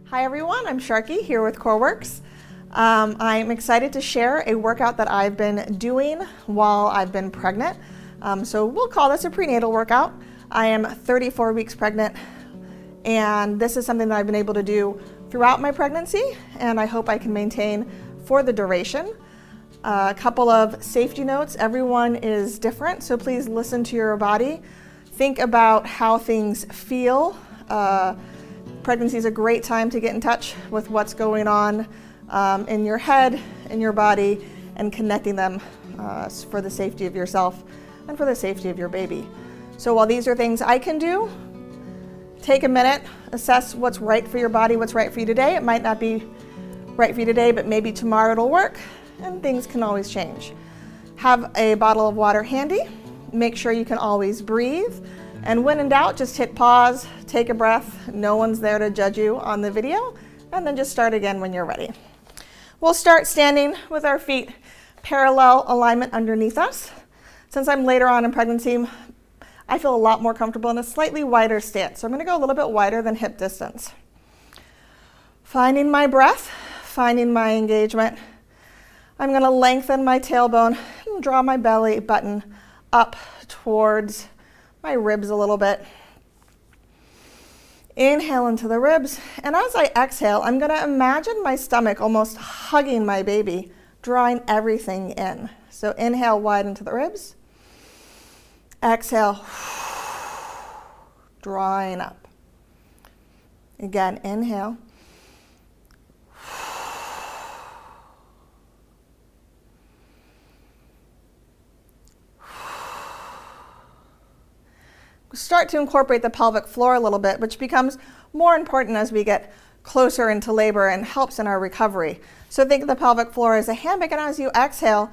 Hi everyone, I'm Sharkie here with Coreworks. I'm excited to share a workout that I've been doing while I've been pregnant. So we'll call this a prenatal workout. I am 34 weeks pregnant, and this is something that I've been able to do throughout my pregnancy, and I hope I can maintain for the duration. A couple of safety notes. Everyone is different, so please listen to your body. Think about how things feel. Pregnancy is a great time to get in touch with what's going on in your head, in your body, and connecting them for the safety of yourself and for the safety of your baby. So while these are things I can do, take a minute, assess what's right for your body, what's right for you today. It might not be right for you today, but maybe tomorrow it'll work, and things can always change. Have a bottle of water handy. Make sure you can always breathe. And when in doubt, just hit pause, take a breath. No one's there to judge you on the video, and then just start again when you're ready. We'll start standing with our feet parallel alignment underneath us. Since I'm later on in pregnancy, I feel a lot more comfortable in a slightly wider stance. So I'm going to go a little bit wider than hip distance. Finding my breath, finding my engagement. I'm going to lengthen my tailbone and draw my belly button up towards my ribs a little bit. Inhale into the ribs, and as I exhale, I'm going to imagine my stomach almost hugging my baby, drawing everything in. So inhale wide into the ribs. Exhale, drawing up. Again, inhale. Start to incorporate the pelvic floor a little bit, which becomes more important as we get closer into labor and helps in our recovery. So think of the pelvic floor as a hammock, and as you exhale,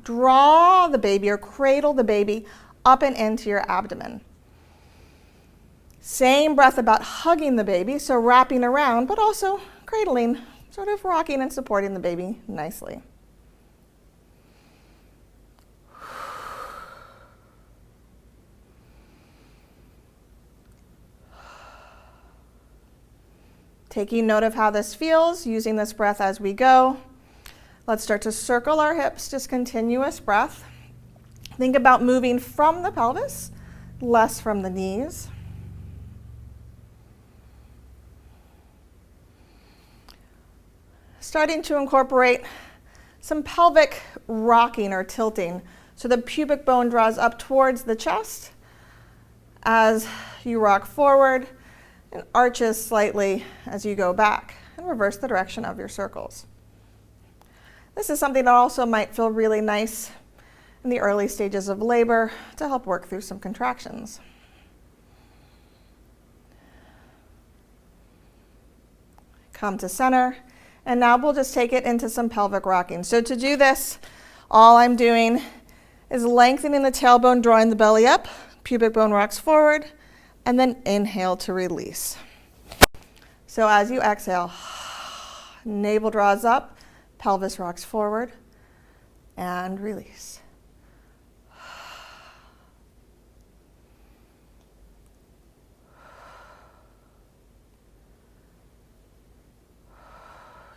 draw the baby or cradle the baby up and into your abdomen. Same breath about hugging the baby, so wrapping around, but also cradling, sort of rocking and supporting the baby nicely. Taking note of how this feels, using this breath as we go. Let's start to circle our hips, just continuous breath. Think about moving from the pelvis, less from the knees. Starting to incorporate some pelvic rocking or tilting. So the pubic bone draws up towards the chest as you rock forward, and arches slightly as you go back, and reverse the direction of your circles. This is something that also might feel really nice in the early stages of labor to help work through some contractions. Come to center, and now we'll just take it into some pelvic rocking. So to do this, all I'm doing is lengthening the tailbone, drawing the belly up, pubic bone rocks forward, and then inhale to release. So as you exhale, navel draws up, pelvis rocks forward, and release.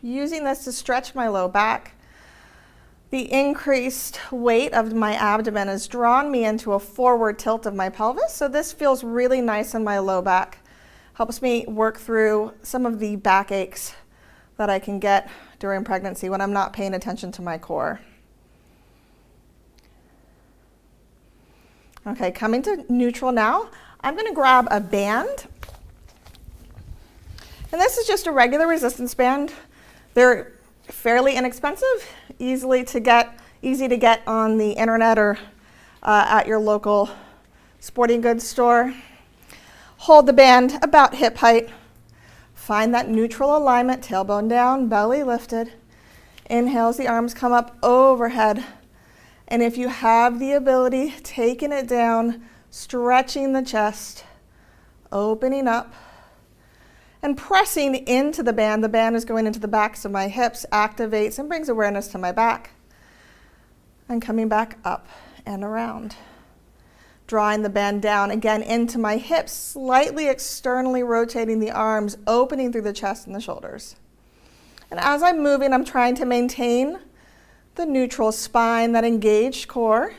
Using this to stretch my low back. The increased weight of my abdomen has drawn me into a forward tilt of my pelvis, so this feels really nice in my low back. Helps me work through some of the back aches that I can get during pregnancy when I'm not paying attention to my core. Okay, coming to neutral now, I'm going to grab a band. And this is just a regular resistance band. They're fairly inexpensive, easy to get on the internet or at your local sporting goods store. Hold the band about hip height. Find that neutral alignment, tailbone down, belly lifted. Inhale as the arms come up overhead. And if you have the ability, taking it down, stretching the chest, opening up, and pressing into the band. The band is going into the backs of my hips, activates and brings awareness to my back. And coming back up and around. drawing the band down again into my hips, slightly externally rotating the arms, opening through the chest and the shoulders. And as I'm moving, I'm trying to maintain the neutral spine, that engaged core,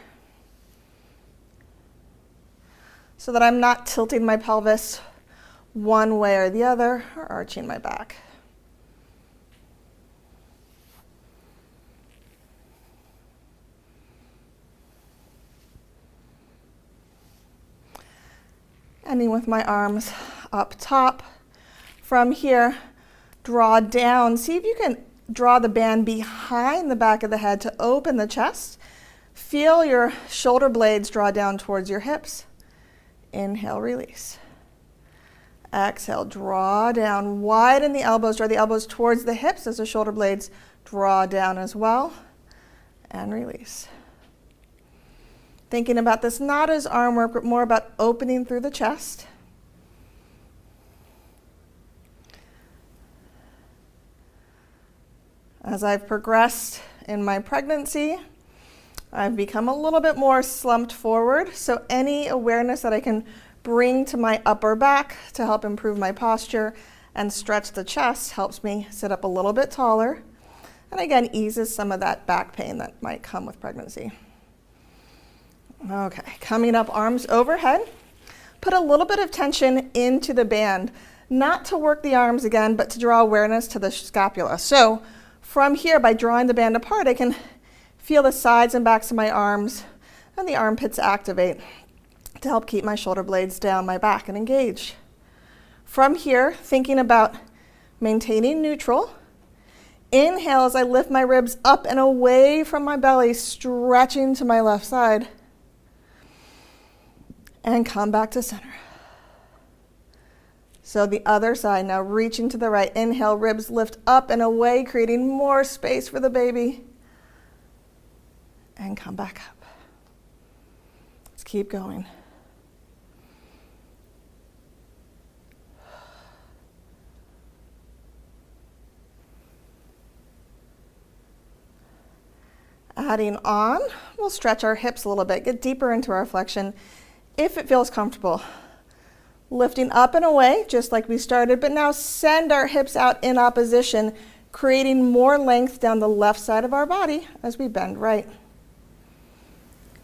so that I'm not tilting my pelvis one way or the other or arching my back. Ending with my arms up top. From here, draw down. See if you can draw the band behind the back of the head to open the chest. Feel your shoulder blades draw down towards your hips. Inhale, release. Exhale, draw down. Widen the elbows, draw the elbows towards the hips as the shoulder blades draw down as well. And release. Thinking about this not as arm work, but more about opening through the chest. As I've progressed in my pregnancy, I've become a little bit more slumped forward, so any awareness that I can bring to my upper back to help improve my posture and stretch the chest helps me sit up a little bit taller, and again eases some of that back pain that might come with pregnancy. Okay, coming up, arms overhead. Put a little bit of tension into the band, not to work the arms again, but to draw awareness to the scapula. So from here, by drawing the band apart, I can feel the sides and backs of my arms and the armpits activate to help keep my shoulder blades down my back and engaged. From here, thinking about maintaining neutral. Inhale as I lift my ribs up and away from my belly, stretching to my left side. And come back to center. So the other side now, reaching to the right. Inhale, ribs lift up and away, creating more space for the baby. And come back up. Let's keep going. Adding on, we'll stretch our hips a little bit, get deeper into our flexion if it feels comfortable. Lifting up and away, just like we started, but now send our hips out in opposition, creating more length down the left side of our body as we bend right.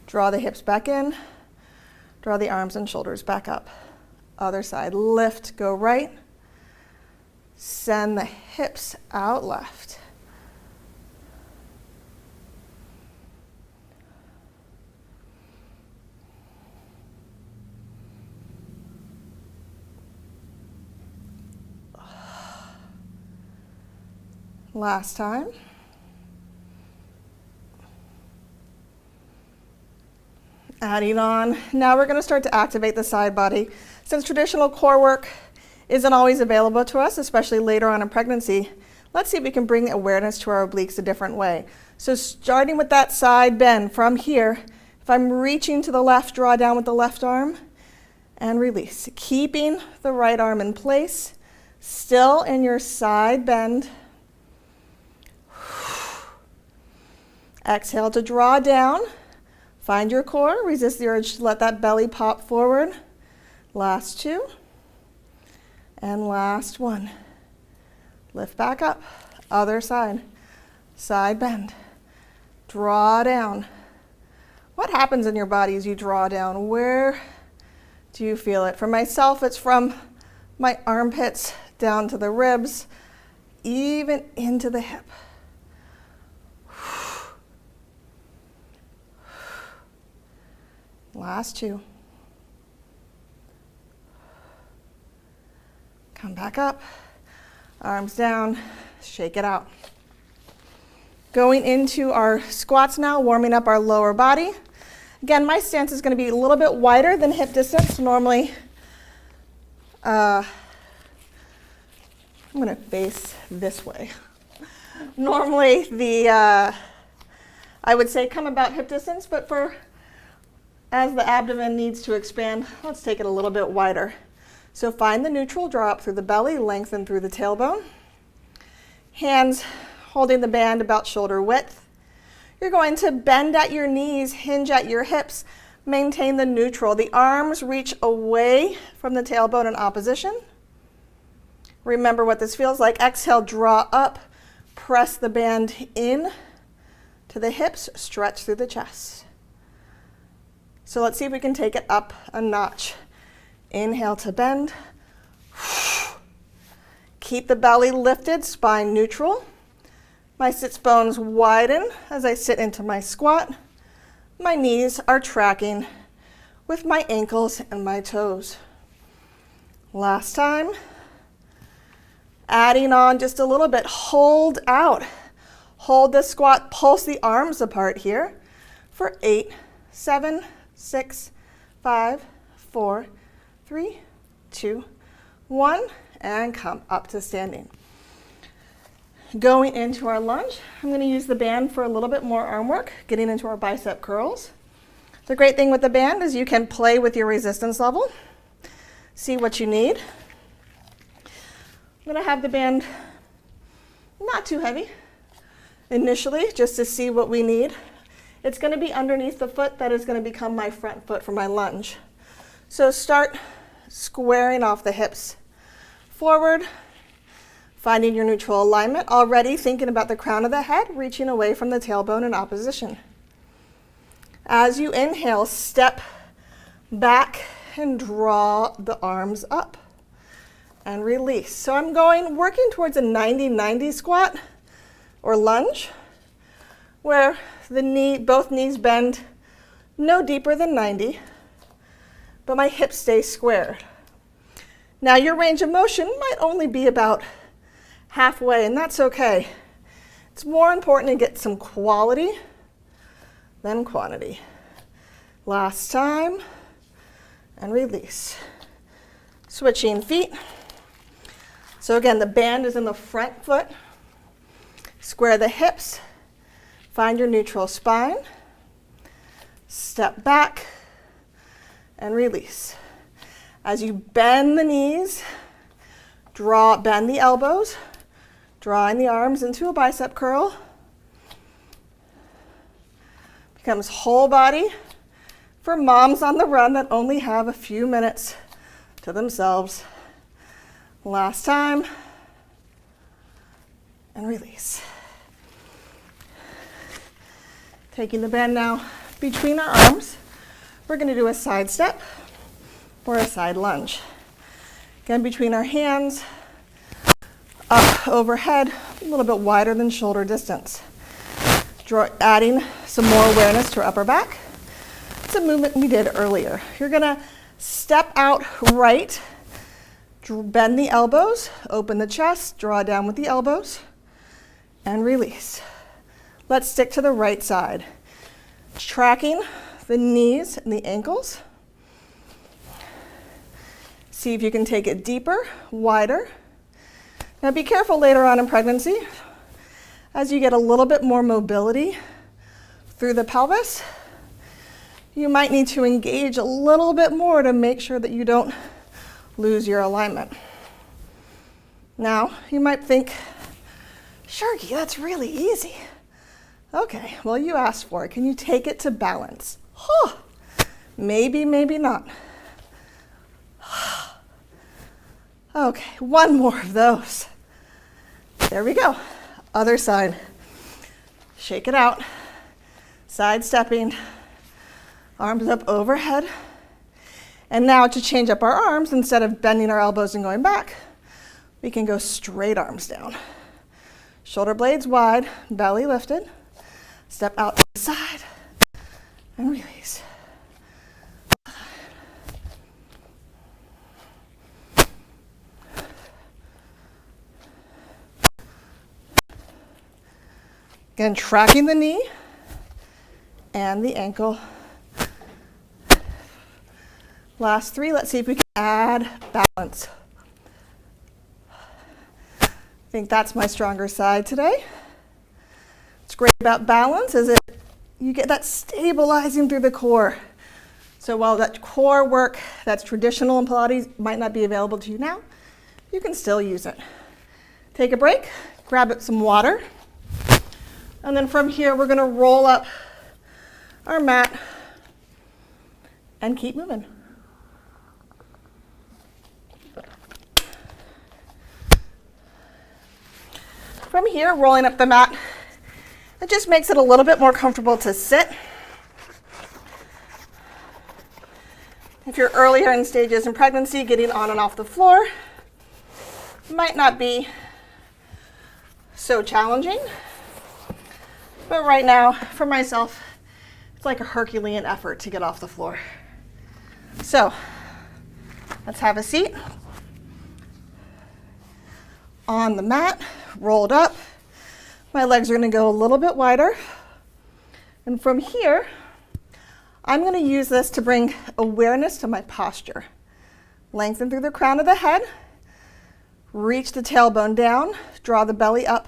Draw the hips back in, draw the arms and shoulders back up. Other side, lift, go right, send the hips out left. Last time. Adding on. Now we're going to start to activate the side body. Since traditional core work isn't always available to us, especially later on in pregnancy, let's see if we can bring awareness to our obliques a different way. So starting with that side bend from here, if I'm reaching to the left, draw down with the left arm and release. Keeping the right arm in place, still in your side bend. Exhale to draw down. Find your core. Resist the urge to let that belly pop forward. Last two. And last one. Lift back up. Other side. Side bend. Draw down. What happens in your body as you draw down? Where do you feel it? For myself, it's from my armpits down to the ribs, even into the hip. Last two. Come back up, arms down, shake it out. Going into our squats now, warming up our lower body. Again, my stance is going to be a little bit wider than hip distance. Normally, I'm going to face this way. Normally, I would say come about hip distance, but as the abdomen needs to expand, let's take it a little bit wider. So find the neutral, draw up through the belly, lengthen through the tailbone. Hands holding the band about shoulder width. You're going to bend at your knees, hinge at your hips, Maintain the neutral. The arms reach away from the tailbone in opposition. Remember what this feels like. Exhale, draw up, press the band in to the hips, stretch through the chest. So let's see if we can take it up a notch. Inhale to bend. Keep the belly lifted, spine neutral. My sits bones widen as I sit into my squat. My knees are tracking with my ankles and my toes. Last time. Adding on just a little bit. Hold out. Hold the squat. Pulse the arms apart here for 8, 7, 6, 5, 4, 3, 2, 1, and come up to standing. Going into our lunge, I'm going to use the band for a little bit more arm work, getting into our bicep curls. The great thing with the band is you can play with your resistance level, see what you need. I'm going to have the band not too heavy initially, just to see what we need. It's going to be underneath the foot that is going to become my front foot for my lunge. So start squaring off the hips forward, finding your neutral alignment, already thinking about the crown of the head, reaching away from the tailbone in opposition. As you inhale, step back and draw the arms up and release. So I'm working towards a 90-90 squat or lunge, where both knees bend no deeper than 90, but my hips stay squared. Now your range of motion might only be about halfway, and that's okay. It's more important to get some quality than quantity. Last time, and release. Switching feet. So again, the band is in the front foot. Square the hips. Find your neutral spine. Step back and release. As you bend the knees, bend the elbows, drawing the arms into a bicep curl. Becomes whole body for moms on the run that only have a few minutes to themselves. Last time, and release. Taking the band now between our arms, we're going to do a side step or a side lunge. Again, between our hands, up overhead, a little bit wider than shoulder distance. Adding some more awareness to our upper back. It's a movement we did earlier. You're going to step out right, bend the elbows, open the chest, draw down with the elbows, and release. Let's stick to the right side. Tracking the knees and the ankles. See if you can take it deeper, wider. Now be careful later on in pregnancy. As you get a little bit more mobility through the pelvis, you might need to engage a little bit more to make sure that you don't lose your alignment. Now, you might think, Sharkie, that's really easy. Okay, well, you asked for it. Can you take it to balance? Huh. Maybe, maybe not. Okay, one more of those. There we go. Other side. Shake it out. Side stepping. Arms up overhead. And now to change up our arms, instead of bending our elbows and going back, we can go straight arms down. Shoulder blades wide, belly lifted. Step out to the side and release. Again, tracking the knee and the ankle. Last three, let's see if we can add balance. I think that's my stronger side today. What's great about balance is you get that stabilizing through the core. So while that core work that's traditional in Pilates might not be available to you now, you can still use it. Take a break, grab some water, and then from here we're going to roll up our mat and keep moving. From here, rolling up the mat, it just makes it a little bit more comfortable to sit. If you're earlier in stages in pregnancy, getting on and off the floor might not be so challenging. But right now, for myself, it's like a Herculean effort to get off the floor. So, let's have a seat. On the mat, rolled up. My legs are going to go a little bit wider. And from here, I'm going to use this to bring awareness to my posture. Lengthen through the crown of the head. Reach the tailbone down. Draw the belly up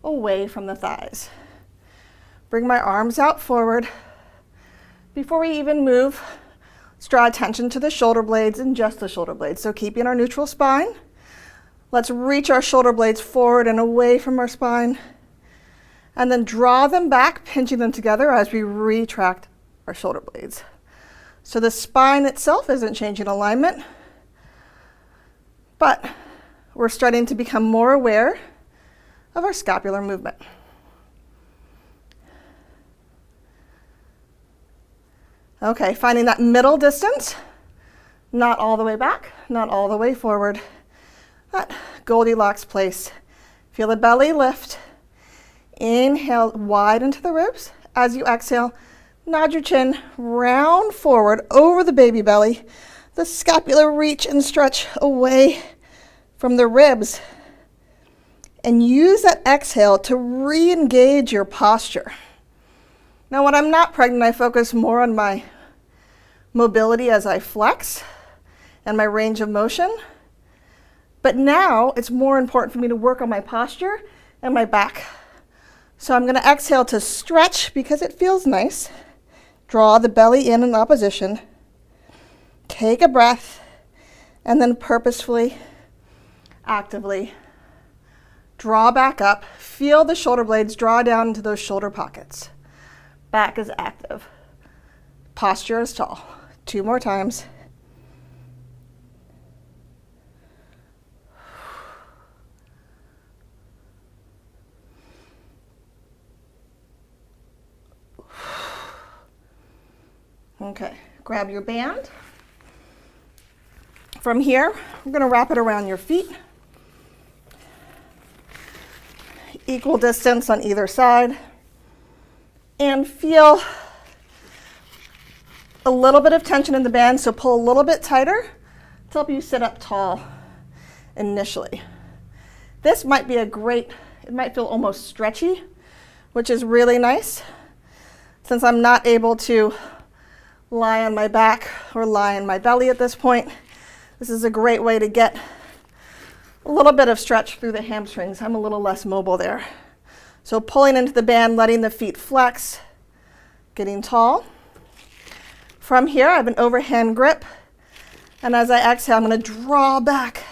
away from the thighs. Bring my arms out forward. Before we even move, let's draw attention to the shoulder blades and just the shoulder blades. So keeping our neutral spine. Let's reach our shoulder blades forward and away from our spine. And then draw them back, pinching them together as we retract our shoulder blades. So the spine itself isn't changing alignment, but we're starting to become more aware of our scapular movement. Okay, finding that middle distance, not all the way back, not all the way forward. That Goldilocks place. Feel the belly lift. Inhale, wide into the ribs. As you exhale, nod your chin, round forward over the baby belly. The scapular reach and stretch away from the ribs. And use that exhale to re-engage your posture. Now, when I'm not pregnant, I focus more on my mobility as I flex and my range of motion. But now it's more important for me to work on my posture and my back. So I'm going to exhale to stretch because it feels nice. Draw the belly in opposition. Take a breath and then purposefully, actively draw back up. Feel the shoulder blades draw down into those shoulder pockets. Back is active. Posture is tall. 2 more times. Okay, grab your band. From here, we're going to wrap it around your feet. Equal distance on either side. And feel a little bit of tension in the band, so pull a little bit tighter to help you sit up tall initially. This might be it might feel almost stretchy, which is really nice. Since I'm not able to lie on my back or lie on my belly at this point, this is a great way to get a little bit of stretch through the hamstrings. I'm a little less mobile there. So pulling into the band, letting the feet flex, getting tall. From here, I have an overhand grip. And as I exhale, I'm going to draw back.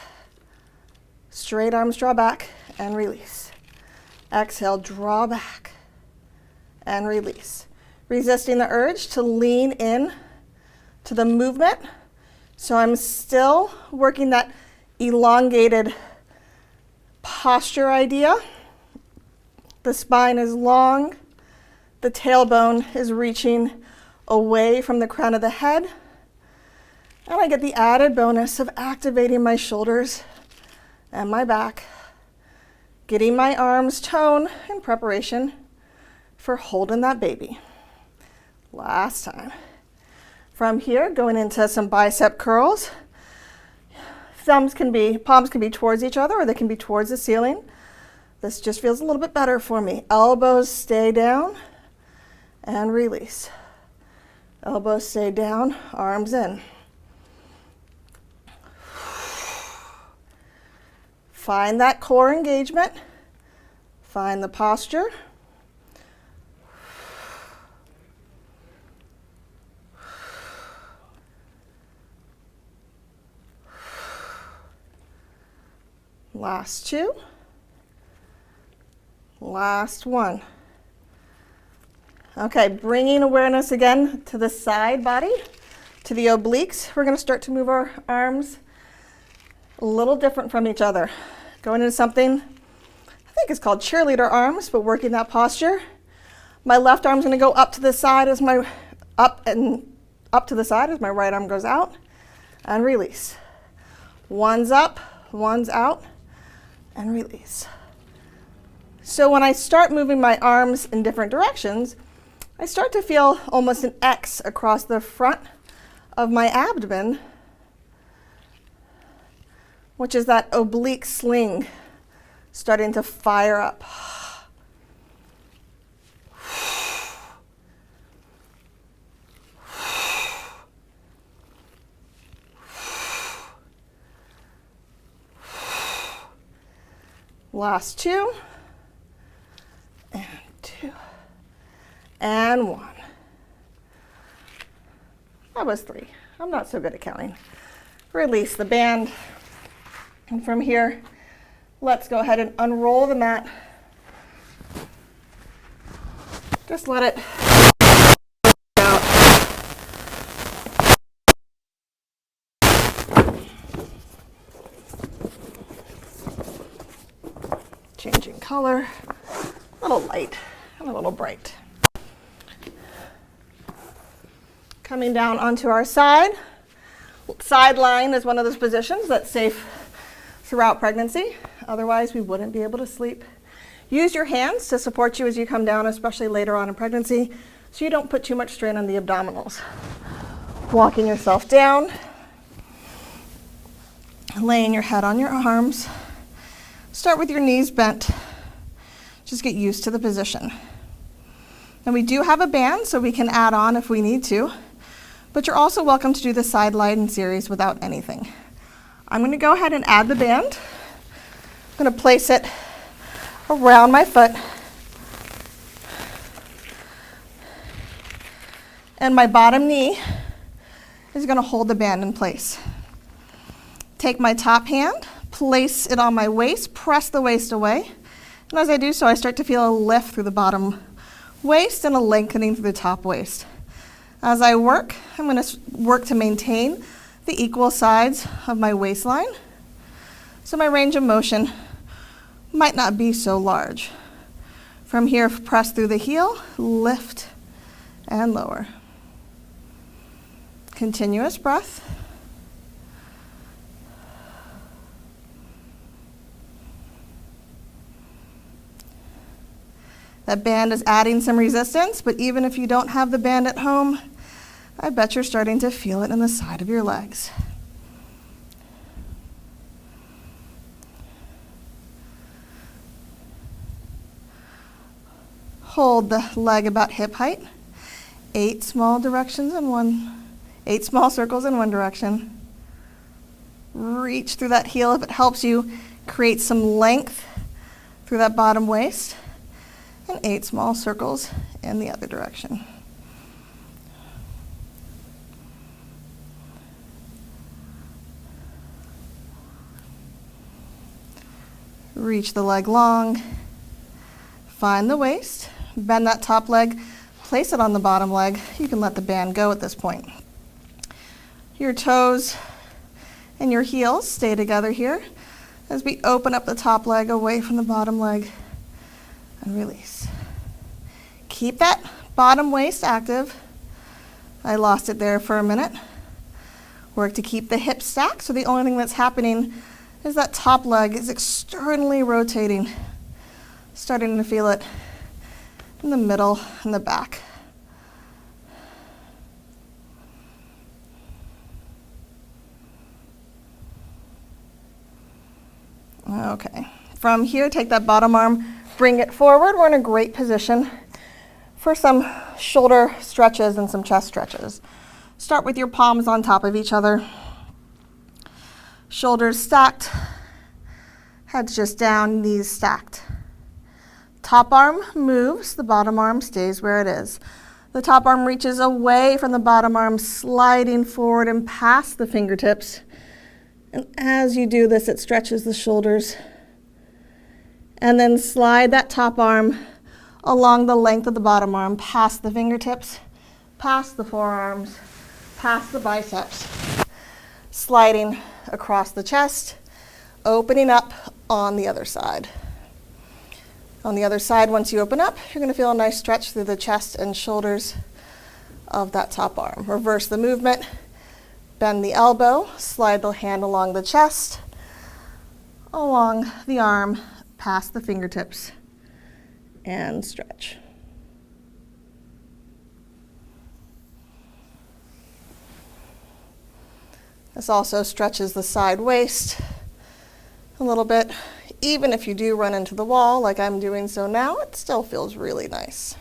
Straight arms draw back and release. Exhale, draw back and release. Resisting the urge to lean in to the movement. So I'm still working that elongated posture idea. The spine is long. The tailbone is reaching away from the crown of the head. And I get the added bonus of activating my shoulders and my back, getting my arms toned in preparation for holding that baby. Last time. From here, going into some bicep curls. Palms can be towards each other, or they can be towards the ceiling. This just feels a little bit better for me. Elbows stay down and release. Elbows stay down, arms in. Find that core engagement. Find the posture. Last 2. Last 1. Okay, bringing awareness again to the side body, to the obliques, we're going to start to move our arms a little different from each other. Going into something I think it's called cheerleader arms, but working that posture. My left arm's going to go up to the side as my up to the side as my right arm goes out, and release. One's up, one's out, and release. So when I start moving my arms in different directions, I start to feel almost an X across the front of my abdomen, which is that oblique sling starting to fire up. Last two, and two, and one. That was three. I'm not so good at counting. Release the band. And from here, let's go ahead and unroll the mat. Just let it out. Changing color, a little light and a little bright. Coming down onto our side. Side lying is one of those positions that's safe throughout pregnancy. Otherwise, we wouldn't be able to sleep. Use your hands to support you as you come down, especially later on in pregnancy, so you don't put too much strain on the abdominals. Walking yourself down, laying your head on your arms. Start with your knees bent. Just get used to the position. And we do have a band, so we can add on if we need to, but you're also welcome to do the side lying series without anything. I'm going to go ahead and add the band. I'm going to place it around my foot. And my bottom knee is going to hold the band in place. Take my top hand, place it on my waist, press the waist away. And as I do so, I start to feel a lift through the bottom waist and a lengthening through the top waist. As I work, I'm going to work to maintain the equal sides of my waistline, so my range of motion might not be so large. From here, press through the heel, lift, and lower. Continuous breath. That band is adding some resistance, but even if you don't have the band at home, I bet you're starting to feel it in the side of your legs. Hold the leg about hip height. 8 small circles in one direction. Reach through that heel if it helps you create some length through that bottom waist. And 8 small circles in the other direction. Reach the leg long, find the waist, bend that top leg, place it on the bottom leg. You can let the band go at this point. Your toes and your heels stay together here as we open up the top leg away from the bottom leg and release. Keep that bottom waist active. I lost it there for a minute. Work to keep the hips stacked, so the only thing that's happening is that top leg is externally rotating. Starting to feel it in the middle and the back. Okay, from here, take that bottom arm, bring it forward. We're in a great position for some shoulder stretches and some chest stretches. Start with your palms on top of each other. Shoulders stacked, heads just down, knees stacked. Top arm moves, the bottom arm stays where it is. The top arm reaches away from the bottom arm, sliding forward and past the fingertips. And as you do this, it stretches the shoulders. And then slide that top arm along the length of the bottom arm, past the fingertips, past the forearms, past the biceps, sliding across the chest, opening up on the other side. On the other side, once you open up, you're going to feel a nice stretch through the chest and shoulders of that top arm. Reverse the movement, bend the elbow, slide the hand along the chest, along the arm, past the fingertips, and stretch. This also stretches the side waist a little bit. Even if you do run into the wall like I'm doing so now, it still feels really nice.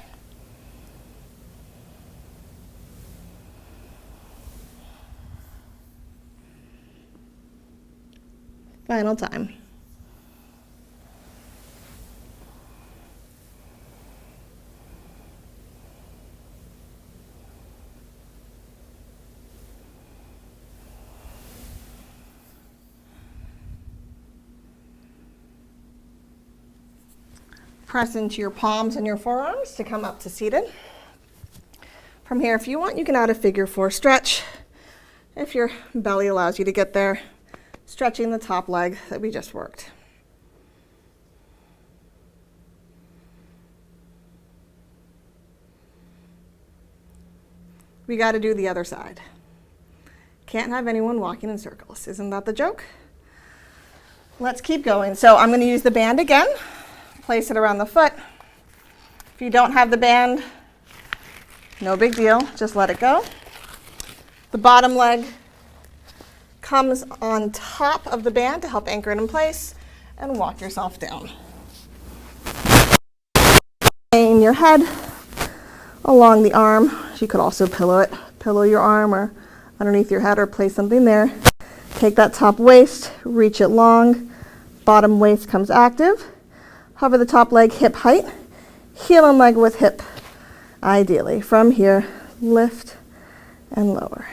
Final time. Press into your palms and your forearms to come up to seated. From here, if you want, you can add a figure 4 stretch if your belly allows you to get there, stretching the top leg that we just worked. We got to do the other side. Can't have anyone walking in circles. Isn't that the joke? Let's keep going. So I'm going to use the band again. Place it around the foot. If you don't have the band, no big deal, just let it go. The bottom leg comes on top of the band to help anchor it in place, and walk yourself down. Laying your head along the arm. You could also pillow your arm or underneath your head or place something there. Take that top waist, reach it long, bottom waist comes active. Hover the top leg hip height, heel and leg with hip, ideally. From here, lift and lower.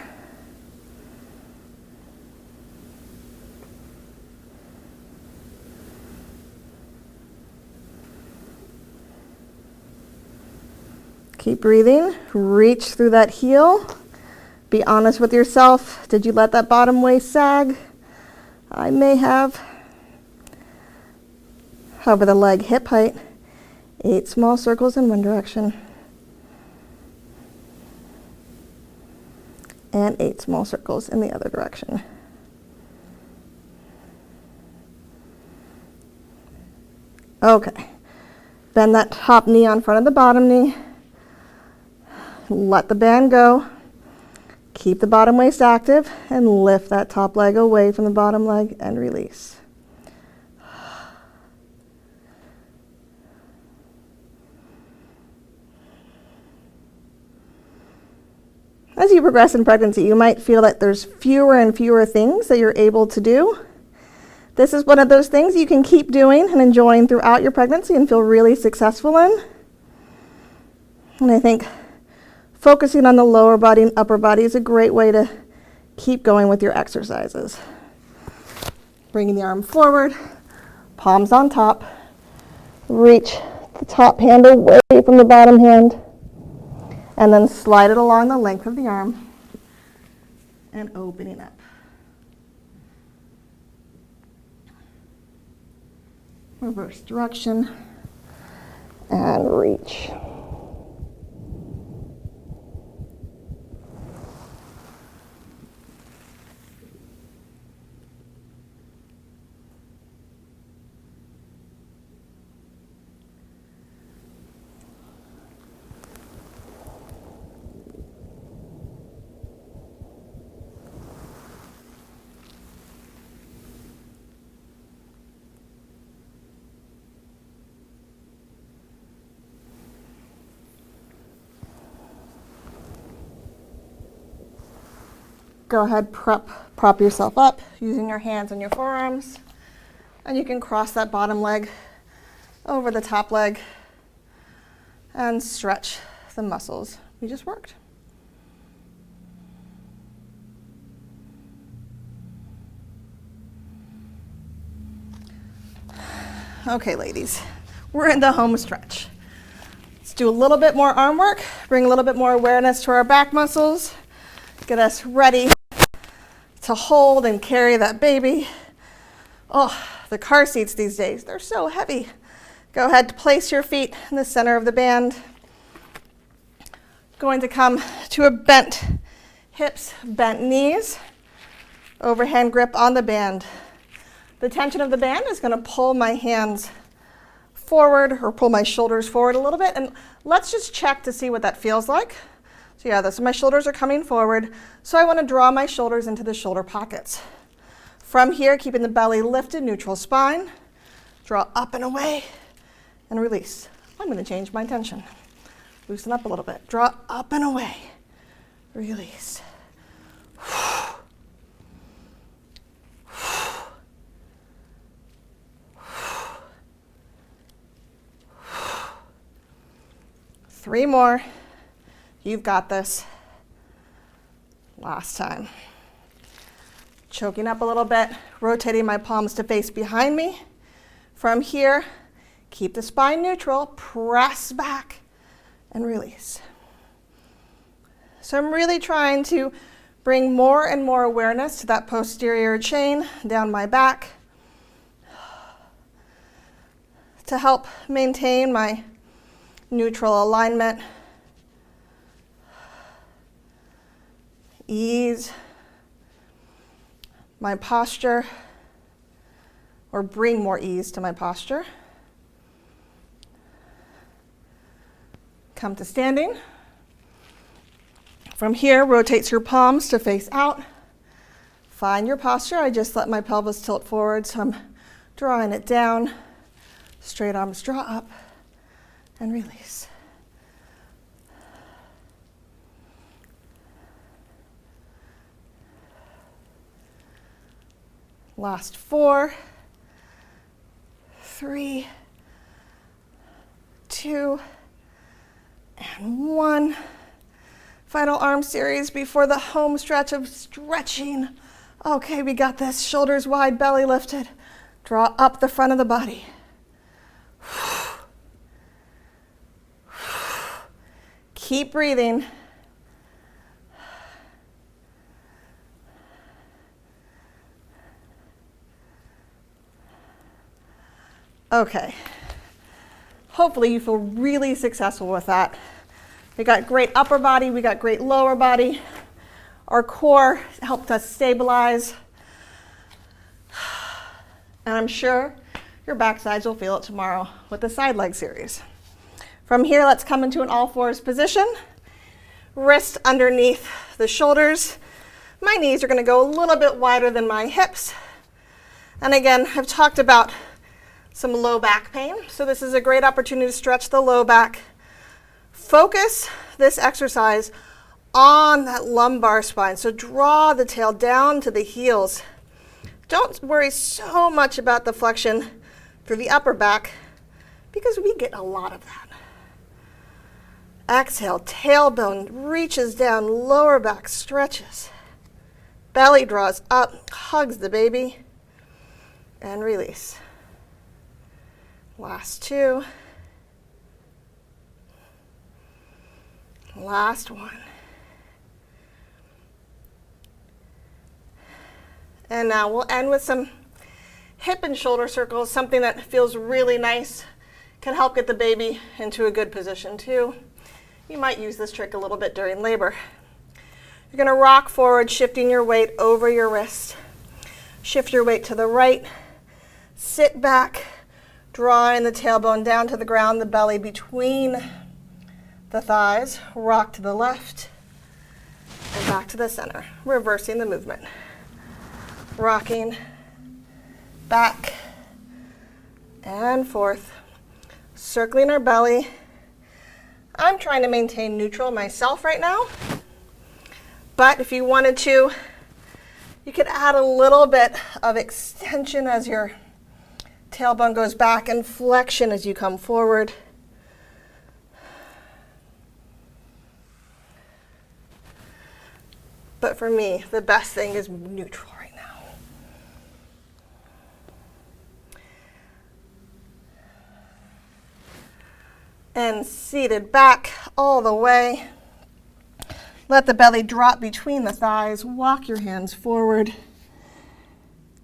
Keep breathing, reach through that heel. Be honest with yourself. Did you let that bottom waist sag? I may have. Hover the leg hip height, 8 small circles in one direction, and 8 small circles in the other direction. Okay, bend that top knee on front of the bottom knee, let the band go, keep the bottom waist active, and lift that top leg away from the bottom leg and release. As you progress in pregnancy, you might feel that there's fewer and fewer things that you're able to do. This is one of those things you can keep doing and enjoying throughout your pregnancy and feel really successful in. And I think focusing on the lower body and upper body is a great way to keep going with your exercises. Bringing the arm forward, palms on top, reach the top hand away from the bottom hand, and then slide it along the length of the arm and opening up. Reverse direction and reach. Go ahead, prop yourself up using your hands and your forearms. And you can cross that bottom leg over the top leg and stretch the muscles we just worked. Okay, ladies, we're in the home stretch. Let's do a little bit more arm work, bring a little bit more awareness to our back muscles. Get us ready to hold and carry that baby. Oh, the car seats these days, they're so heavy. Go ahead, place your feet in the center of the band. Going to come to a bent hips, bent knees, overhand grip on the band. The tension of the band is going to pull my hands forward or pull my shoulders forward a little bit, and let's just check to see what that feels like. So yeah, my shoulders are coming forward, so I want to draw my shoulders into the shoulder pockets. From here, keeping the belly lifted, neutral spine, draw up and away, and release. I'm going to change my tension. Loosen up a little bit. Draw up and away. Release. Three more. You've got this. Last time. Choking up a little bit, rotating my palms to face behind me. From here, keep the spine neutral, press back, and release. So I'm really trying to bring more and more awareness to that posterior chain down my back to help maintain my neutral alignment. Ease my posture, or bring more ease to my posture. Come to standing. From here, rotate your palms to face out. Find your posture. I just let my pelvis tilt forward, so I'm drawing it down. Straight arms draw up and release. Last 4, 3, 2, and 1. Final arm series before the home stretch of stretching. Okay, we got this. Shoulders wide, belly lifted. Draw up the front of the body. Keep breathing. Okay. Hopefully you feel really successful with that. We got great upper body, we got great lower body. Our core helped us stabilize. And I'm sure your backsides will feel it tomorrow with the side leg series. From here, let's come into an all fours position. Wrist underneath the shoulders. My knees are going to go a little bit wider than my hips. And again, I've talked about some low back pain, so this is a great opportunity to stretch the low back. Focus this exercise on that lumbar spine, so draw the tail down to the heels. Don't worry so much about the flexion through the upper back, because we get a lot of that. Exhale, tailbone reaches down, lower back stretches. Belly draws up, hugs the baby, and release. Last 2. Last 1. And now we'll end with some hip and shoulder circles, something that feels really nice, can help get the baby into a good position too. You might use this trick a little bit during labor. You're going to rock forward, shifting your weight over your wrist. Shift your weight to the right, sit back, drawing the tailbone down to the ground, the belly between the thighs, rock to the left, and back to the center, reversing the movement. Rocking back and forth, circling our belly. I'm trying to maintain neutral myself right now, but if you wanted to, you could add a little bit of extension as your tailbone goes back and flexion as you come forward. But for me, the best thing is neutral right now. And seated back all the way. Let the belly drop between the thighs. Walk your hands forward.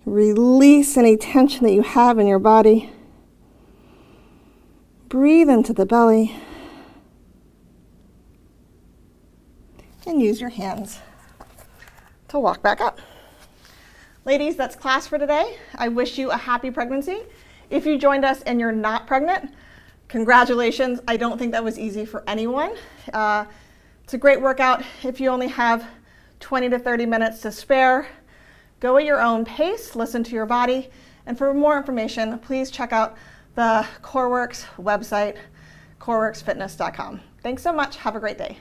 Release any tension that you have in your body. Breathe into the belly. And use your hands to walk back up. Ladies, that's class for today. I wish you a happy pregnancy. If you joined us and you're not pregnant, congratulations. I don't think that was easy for anyone. It's a great workout. If you only have 20 to 30 minutes to spare, go at your own pace, listen to your body. And for more information, please check out the Coreworks website, coreworksfitness.com. Thanks so much. Have a great day.